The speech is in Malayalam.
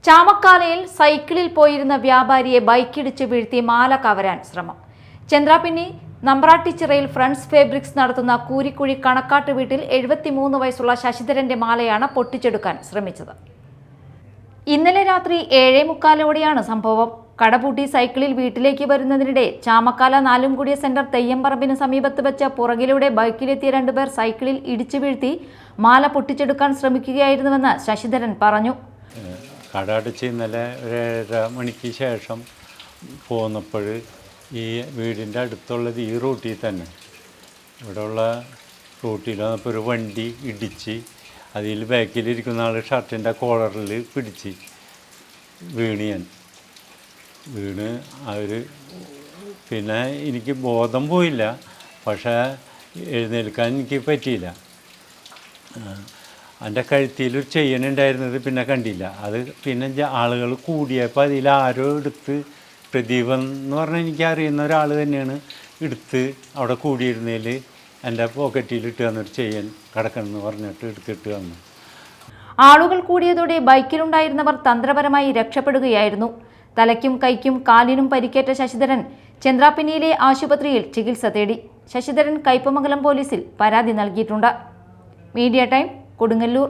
ചാമക്കാലയിൽ സൈക്കിളിൽ പോയിരുന്ന വ്യാപാരിയെ ബൈക്കിടിച്ച് വീഴ്ത്തി മാല കവരാൻ ശ്രമം. ചന്ദ്രാപിന്നി നമ്പ്രാട്ടിച്ചിറയിൽ ഫ്രണ്ട്സ് ഫാബ്രിക്സ് നടത്തുന്ന കൂരിക്കുഴി കണക്കാട്ട് വീട്ടിൽ 73 വയസ്സുള്ള ശശിധരന്റെ മാലയാണ് പൊട്ടിച്ചെടുക്കാൻ ശ്രമിച്ചത്. ഇന്നലെ രാത്രി 7:45 സംഭവം. കടപൂട്ടി സൈക്കിളിൽ വീട്ടിലേക്ക് വരുന്നതിനിടെ ചാമക്കാല നാലുംകുടിയ സെന്റർ തെയ്യംപറമ്പിന് സമീപത്ത് വെച്ച പുറകിലൂടെ ബൈക്കിലെത്തിയ രണ്ടുപേർ സൈക്കിളിൽ ഇടിച്ചു വീഴ്ത്തി മാല പൊട്ടിച്ചെടുക്കാൻ ശ്രമിക്കുകയായിരുന്നുവെന്ന് ശശിധരൻ പറഞ്ഞു. കട അടച്ച് ഇന്നലെ ഒരു 7:30 മണിക്ക് ശേഷം പോന്നപ്പോൾ ഈ വീടിൻ്റെ അടുത്തുള്ളത് ഈ റൂട്ടിൽ തന്നെ, ഇവിടെയുള്ള റൂട്ടിൽ വന്നപ്പോൾ ഒരു വണ്ടി ഇടിച്ച് അതിൽ ബാക്കിലിരിക്കുന്ന ആൾ ഷർട്ടിൻ്റെ കോളറിൽ പിടിച്ച് വീണ് അവർ പിന്നെ എനിക്ക് ബോധം പോയില്ല, പക്ഷേ എഴുന്നേൽക്കാൻ എനിക്ക് പറ്റിയില്ല. എൻ്റെ കഴുത്തിലൊരു ചെയിനുണ്ടായിരുന്നത് പിന്നെ കണ്ടില്ല. അത് പിന്നെ ആളുകൾ കൂടിയപ്പോൾ അതിലാരോ എടുത്ത്, പ്രദീപൻ എന്ന് പറഞ്ഞാൽ എനിക്ക് അറിയുന്ന ഒരാൾ തന്നെയാണ്, എടുത്ത് അവിടെ കൂടിയിരുന്നതിൽ എൻ്റെ പോക്കറ്റിലിട്ട് വന്നൊരു ചെയിൻ കിടക്കണമെന്ന് പറഞ്ഞിട്ട് എടുത്തിട്ട് വന്നു. ആളുകൾ കൂടിയതോടെ ബൈക്കിലുണ്ടായിരുന്നവർ തന്ത്രപരമായി രക്ഷപ്പെടുകയായിരുന്നു. തലയ്ക്കും കൈക്കും കാലിനും പരിക്കേറ്റ ശശിധരൻ ചന്ദ്രാപിന്നിയിലെ ആശുപത്രിയിൽ ചികിത്സ തേടി. ശശിധരൻ കയ്പമംഗലം പോലീസിൽ പരാതി നൽകിയിട്ടുണ്ട്. Media time, Kodungallur.